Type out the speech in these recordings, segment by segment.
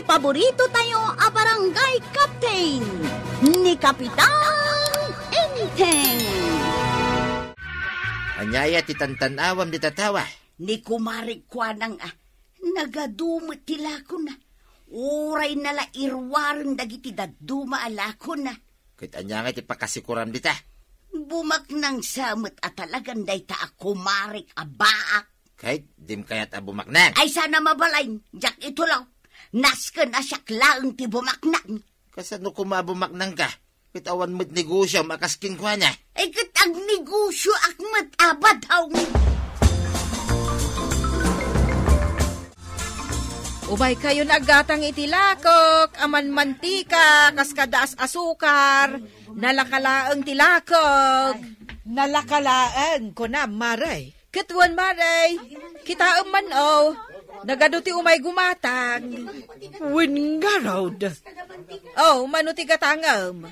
paborito tayo a barangay captain ni Kapitan Enteng. Anyaya ti tantanawam di tatawa. Ni kumari kwa nang nagadumot tila ko na. Uray nala irwarang dagiti daduma alako na. Kit anyanga ti pakasikuram dita. Bumak nang samot at talagang day ta ako marik abaak. Kahit dim kayat abumaknan. Ay sana mabalain, jak ito lang. Nasken na siya klaang ti bumaknan. Kasano kumabumaknan ka? Kit awan mo't negosyo makaskin kwa na. Ay kat ang negosyo akmat abad haw. Ubay kayo nagatang itilakok, aman mantika, kaskadaas asukar, nalakalaang tilakok. Nalakalaan ko na, Maray. Kituan Maray, kita man nagaduti umay gumatang. Win nga raw. Manuti gatangam.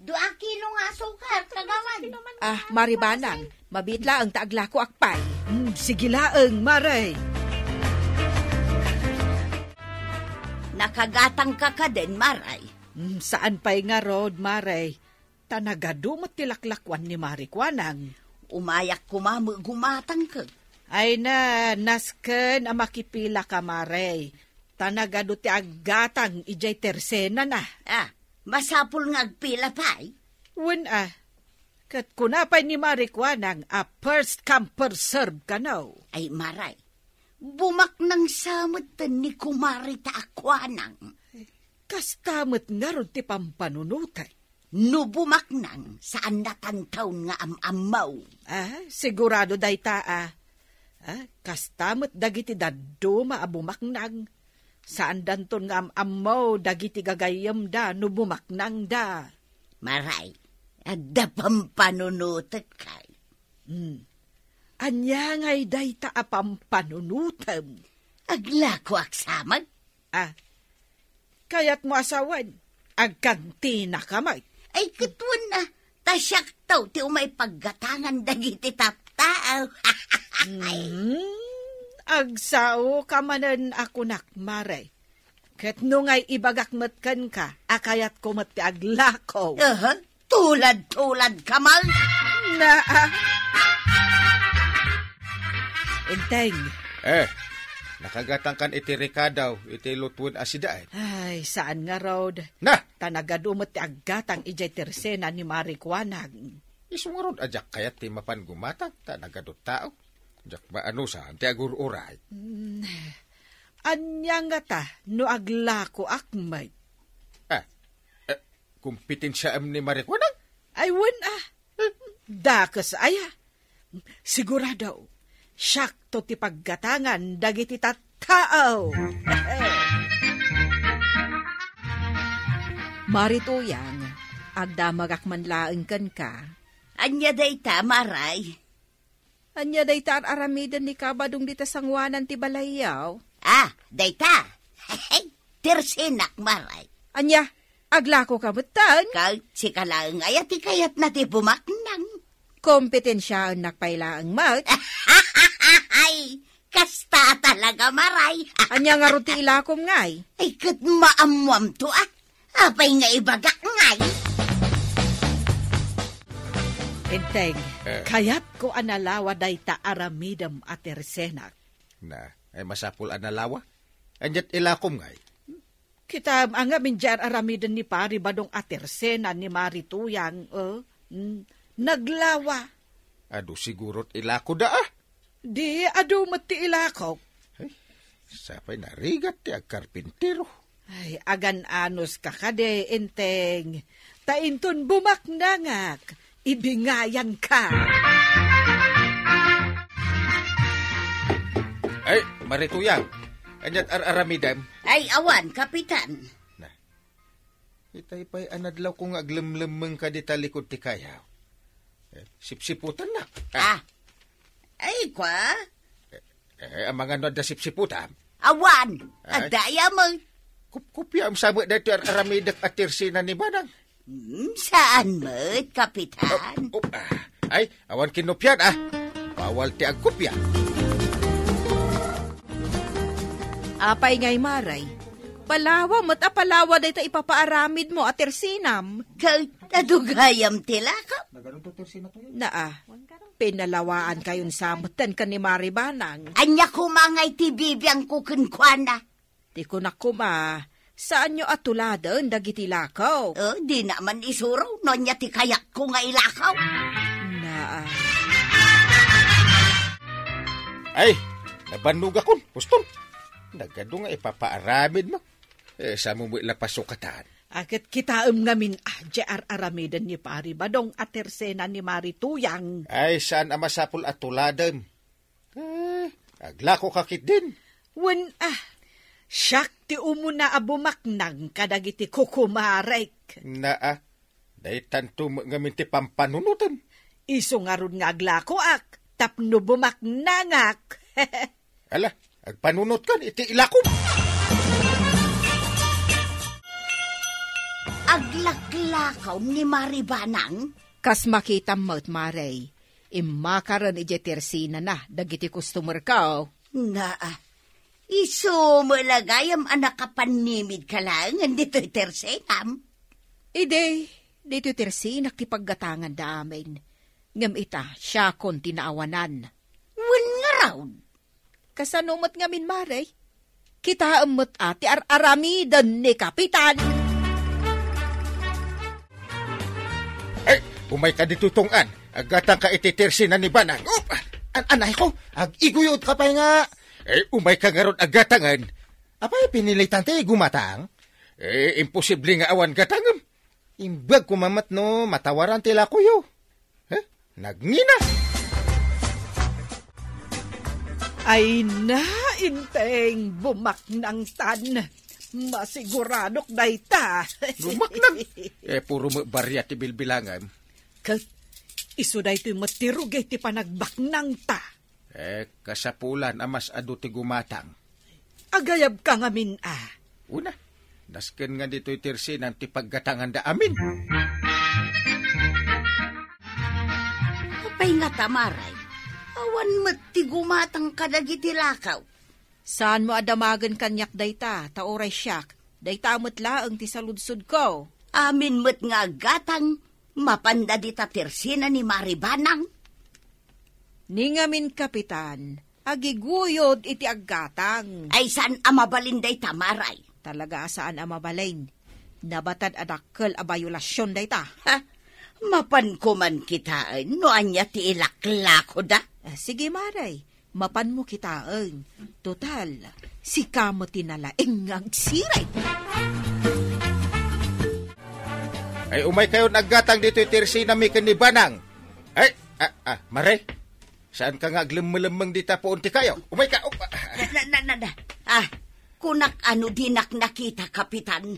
2 kilo nga asukar, kagawan. Maribanang, mabitla ang taagla ko akpay. Sige laang, Maray. Nakagatang ka ka din, Maray. Saan pa'y nga rod, Maray? Tanagadumot tilaklakwan ni Marikwanang. Umayak gumatang ka. Ay na, nasken ang makipila ka, Maray. Tanagado ti aggatang ijay tersena na. Masapul nga agpila pa'y. Wen kat kunapay ni Marikwanang first come first serve ka no. Ay, Maray. Bumak ng samot ni kumari ta akwanang. Kastamot nga ron ti pampanunutay. No bumak nang saan natantaw nga amaw. Sigurado day ta kastamot dagiti daddo maabumak nang. Saan danton nga amaw dagiti gagayam da no bumak nang da. Maray, adda pampanunutot kay. Anya ngay day ta pampanunutam. Agla ko aksamag? Kaya't mo asawan, agkanti na kamay. Ay katuan na, tasyak taw ti umay paggatangan dagiti taptaaw. Agsao kamanan ako nakmaray. Ket nungay ibagakmatkan ka, akayat ko mati aglakaw. Tulad kamal. Enteng. Nakagatang kan iti rekadaw, iti lutwon asidaan. Ay, saan nga road? Na! Tanagadumot ti aggatang ijay tersena ni Marikwanag. Isungarod ajak kayat ti mapan gumatang, tanagadot tao. Jak maano saan ti agururay. Anya nga ta, no aglako akmay. Kumpitin siya ni Marikwanag? Ay, dakas aya. Sigurado. Syakto ti paggatangan dagiti tattao. Marituyang, agdamagak manlaeng kan ka. Anya day ta, Maray? Anya day ta aramidan ni kabadong dita sangwanan ti balayaw. Day ta. Tersenak, Maray. Anya, aglako kabutan. Si kalaang ayat ti kayat na ti bumaknang. Kompetensya ang nakpailaang mat. Ay, kasta talaga, Maray. Anya nga ruti ilakom ngay. Ay, kat maamuam to Apay nga ibagak ngay. Enteng, kayat ko analawa day ta aramidam at tersenak. Ay masapul analawa? Anjat ilakom ngay. Kita nga minjar aramidan ni pari badong atersena ni Marituyang. Naglawa. Ado sigurot ilako da Di ado mati ilakaw. Ay, sapay narigat ti agkarpintero. Ay, agan anos kakade, Enteng. Tainton bumaknangak. Ibingayan ka. Ay, Marituyang. Anyat aramidam. Ay, awan, Kapitan. Itay pa'y anadlaw kong aglemlemeng ka di talikod ti kayaw. Sipsiputan na. Ay, kwa? Ang mga no da sipsiputan. Awan, adaya mo. Kupya ang sabot na ito aramidak at tirsina ni Banang. Saan mo, Kapitan? Ay, awan kinupyan Bawal ti agkupya. Apay ngay Maray, Palawa mo't apalawa day ta ipapaaramid mo at tersinam. Kay tadugayam tilakaw. Pinalawaan kayon samutan ka ni Maribanang. Anya kumangay ti bibiyang kukunkwana. Di ko na kuma, saan nyo atuladan dagiti lakaw? Di naman isuro, no niya ti kayak ko nga ilakaw. Ay, nabanug akon, Puston. Nagado nga ipapaaramid mo. Sa mo lapasukatan. Akit kitaam ngamin J.R. Aramidan ni Pari Badong at tersena ni Marituyang. Ay, saan amasapul at tuladan? Aglako kakit din. Siyak ti umuna abumaknang kadagiti kukumarek. Dahi tanto ngamin ti pampanunutan. Iso nga ron nga aglako ak, tapno bumaknangak. Ala, agpanunot kan, iti ilakom. Aglaklakaw ni Maribanang? Kas makita mo't Maray, imakaran ije tersina na, dagiti customer ka. Iso malagayam anak kapanimid ka lang, dito tersenam. Dito tersina kipaggatangan da amin. Ngam ita, siya kon tinaawanan. Wan nga raw. Kasanumot ngamin Maray, kita amot ati aramidan ni Kapitan. Ay, umay ka ditutungan. Agatang ka ititersi na ni Banang. Anay ko, ag-iguyot ka pa nga. Umay ka nga ron agatangan. Apay, pinilitan tayo gumatang. Imposible nga awan gatangam. Imbag kumamat no, matawaran tila kuyo. Nagngina. Ay na, inteng bumaknang tan. Masiguradok dayta. Bumaknang? Puro barya ti bilbilangan. Iso day to'y matirugay ti panagbaknang ta. Kasapulan amas adu ti gumatang. Agayab ka ngamin Una, nasken nga dito'y tirsin ang ti paggatangan da amin. Apay nga tamaray, awan mat ti gumatang kadagiti lakaw. Saan mo adamagan kanyak dayta, taoray siyak, dayta mo't laang ti saludsud ko. Amin mo't nga gatang, mapanda dita tersina ni Maribanang. Ningamin Kapitan, agiguyod iti aggatang. Ay saan amabalin dayta maray? Talaga saan amabalin? Nabatad adakkel abayulasyon dayta. Mapan ko man kita, no anya ti ilaklako da? Sige Maray. Mapan mo kitaan. Total, si kamo tinalaing agsiray. Ay, umay kayo naggatang dito yung tirsi na may kanibanang. Ay, Mare, saan ka nga aglumalamang dita po unti kayo? Umay ka, kunak ano dinak nakita, Kapitan.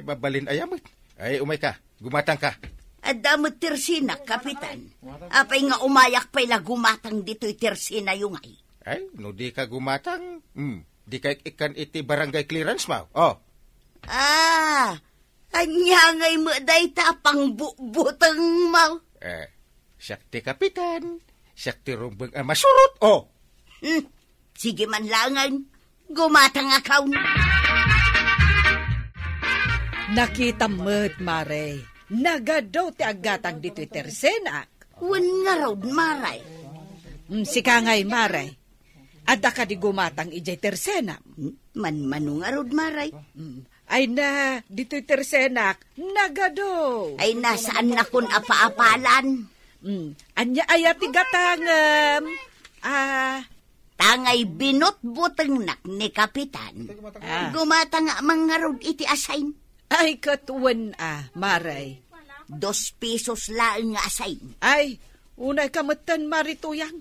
Babalin ayamot. Ay, umay ka, gumatang ka. Adamot tirsina, Kapitan. Apay nga umayak pa'y gumatang dito'y tirsina yung ay. Ay, no di ka gumatang, di ka ikan iti barangay clearance mo. Anya ngay mo day tapang butang mo. Siyak ti Kapitan, siyak ti rumbang masurot, Sige man langan, gumatang akaw. Nakita mo't, Maray. Nagadaw ti agatang dito'y tersenak. Wan nga raw, Maray. Sika ngay, Maray. Ada ka di gumatang ijay tersenak. Manmano nga raw, Maray. Ay na, dito'y tersenak, nagadaw. Ay nasaan na kun apa-apalan. Anya ayati gatangam. Tangay binot-butang nak ni Kapitan. Gumatang nga mga raw iti assign. Ay, katuwan Maray. 2 pesos lang nga assign. Ay, unay kamatan Marituyang.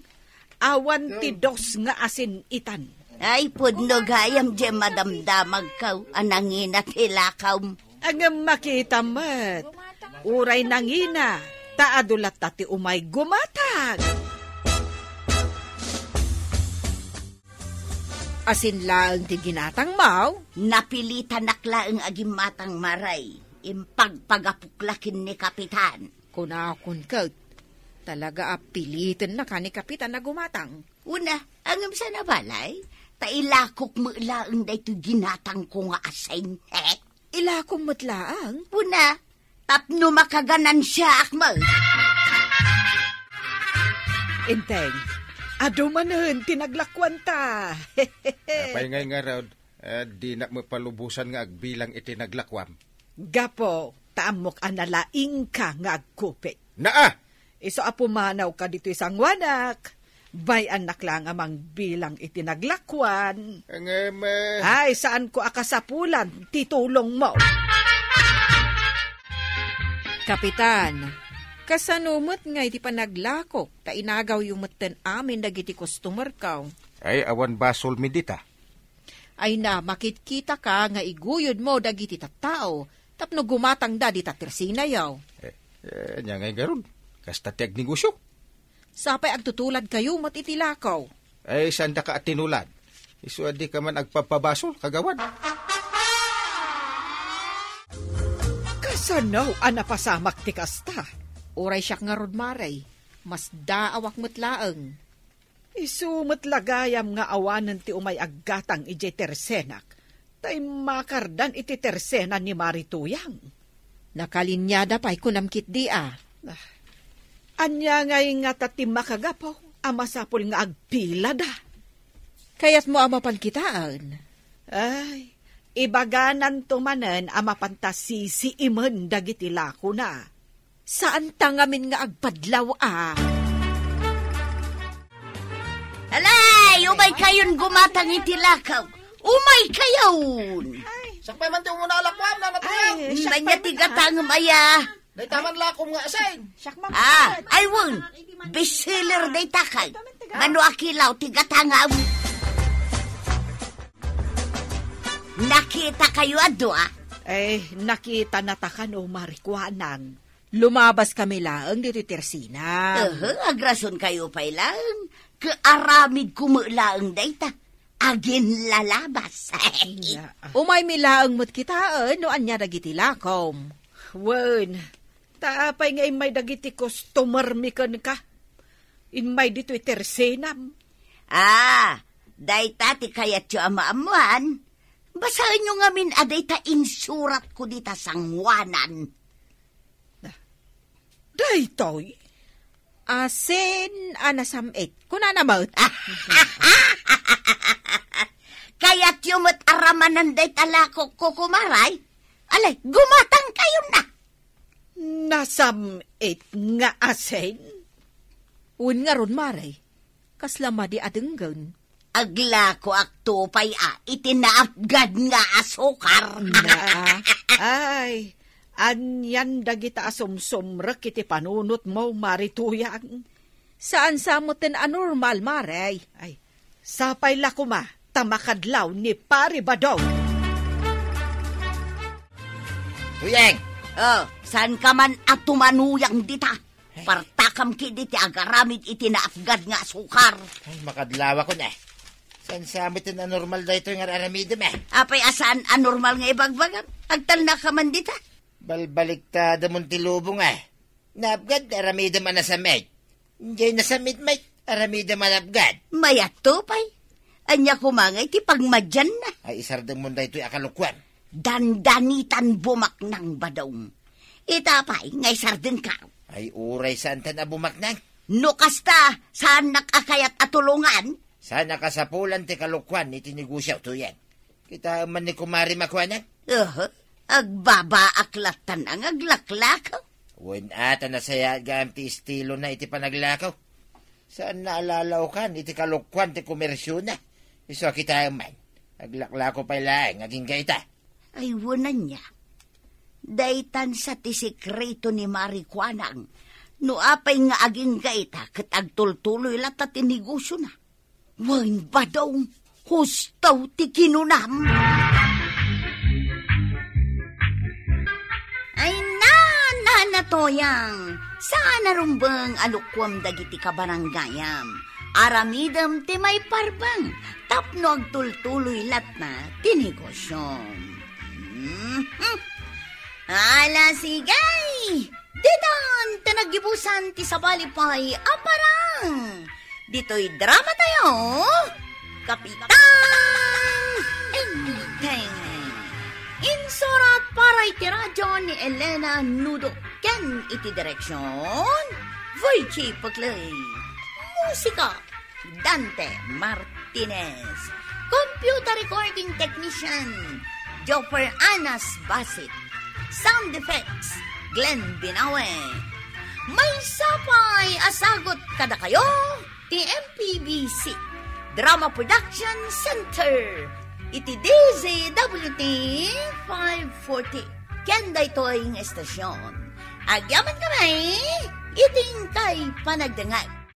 Awan ti 2 nga asin itan. Ay, pudno gayam di madamdamag kaw, anangina tilakaw. Ang makita mat. Uray nangina, taadulat tati umay gumatag. Asin lang ti ginatang mau. Napilitan nakla ang agimatang Maray. Impagpagapuklakin ni Kapitan. Kunakon ka, talaga apilitin na ka ni Kapitan na gumatang. Una, ang sa nabalay, Tailakok mo ilaang da ito ginatang ko nga asin. Ilakong matlaang? Puna, tapno makaganan siya akmal. Inteng, ado manen, tinaglakwan ta. Apay ngay nga raw, di na mapalubusan nga agbilang itinaglakwam. Gapo, taamok analaing ka nga agkupit. Naa! Iso apumanaw ka dito isang wanak. Bay anak lang amang bilang itinaglakwan. Ay, saan ko akasapulan, titulong mo. Kapitan, kasanumot nga iti panaglakok, ta inagaw yung matan amin dagiti customer kaw. Ay, awan basol mi dita. Ay na, makitkita ka nga iguyod mo dagiti tattao, tapno gumatang da di tatersina yaw. Nya ngay garon, kasta tiag negosyo. Sapay agtutulad kayo mat itilakaw. Ay, saan da ka atinulad? Isu di ka man agpapabasol, kagawan. Kasanaw, anapasamak ti kasta. Uray siya nga rodmaray, mas daawak matlaang. Isu matlagayam nga awanan ti umay aggatang ije tersenak. Tay makardan iti tersena ni Marituyang. Nakalinyada pa'y kunamkit di Anya ngay nga tati makagapaw, amasapol nga agpila da. Kaya't mo amapankitaan. Ay, ibaganan tumanen amapantasi si imen dagiti lako na. Saan tangamin nga agpadlaw Alay, umay kayon gumatang itilakaw. Umay kayon. Sakpay man tiyo muna alakwam na natuyang. Nanya tigatang maya. Day taman lakom nga asain. Ay won, bestseller day takay. Ngano akilaw tigatangaw. Nakita kayo ado nakita na takan o marikwanan. Lumabas kami laang dito tersina. Agrason kayo pa ilang. Kaaramid kumulaang dayta. Agin lalabas. Umay milaang mo't kitaan no anya dagiti lakom. Wen, taapay nga may dagiti customer mikan ka. Inmay dito tersenam. Dayta ti kayat yo amaamuan. Basahin nyo nga min aday ta insurat ko dita sangwanan. Daytoy? Asin anasamit. Kuna na maut. Kaya't yung aramanan day talako kukumaray. Alay, gumatang kayo na. Nasamit nga asin? Un nga ron maray. Kaslama di adenggan. Aglako aktupay itinaapgad nga asukar. Ay, anyan dagita asumsumrek iti panunot mo, Marituyang. Saan samutin anormal, maray? Ay, sapay lakuma, tamakadlaw ni Pari Badong. Tuyeng! Saan ka man at tumanuyang dita? Partakam ki diti agaramid itinaapgad nga asukar. Ay, makadlawa ko na. Saan samit na normal da ito yung aramidem Apay asaan anormal nga ibagbagan? Agtal na ka man dita? Balbaliktad mong tilubong Naapgad, aramidem na sa med. Hindi na sa mid-mate, aramidem manapgad. Mayat to pay. Anya kumangay ti pagmadyan na. Ay, isardang mo da ito yung akalukwan. Dandanitan bumak ng badong. Itapay, ngay sardin ka. Ay, uray saan ta na bumaknang? No kasta, saan nakakayat at tulungan? Sana kasapulan ti kalukwan iti negosyo tuyeng. Kita man ni kumari makwanan? Agbaba aklatan ang aglaklakaw. Wen ata na saya gam ti estilo na iti panaglakaw. Saan naalalaw kan iti kalukwan ti komersyo na? Iso kita man. Aglaklako pa ilang, aging gaita. Ay, wanan niya. Daytan sa ti sekreto ni Marikwanang. No apay nga aging gaita kat agtultuloy lata ti negosyo na. Wain ba daw hustaw ti kinunam? Ay nanatoyang, saan narumbang alukwam dagiti kabaranggayam? Aramidam ti may parbang, tapno agtultuloy lat na ti negosyo. Ala sigay! Didan, tinagibusan ti sabalipay aparang! Dito'y drama tayo. Kapitan Enteng. Insurat para iti radyo ni Elena Nudo ken iti direksyon Voichi Paglay. Musika Dante Martinez. Computer recording technician Joffer Anas Basit. Sound effects Glenn Binawe. May sapay asagot kada kayo ti MPBC Drama Production Center iti DZWT 540 kenda ito'y estasyon. Agyaman kami iting kay panagdangag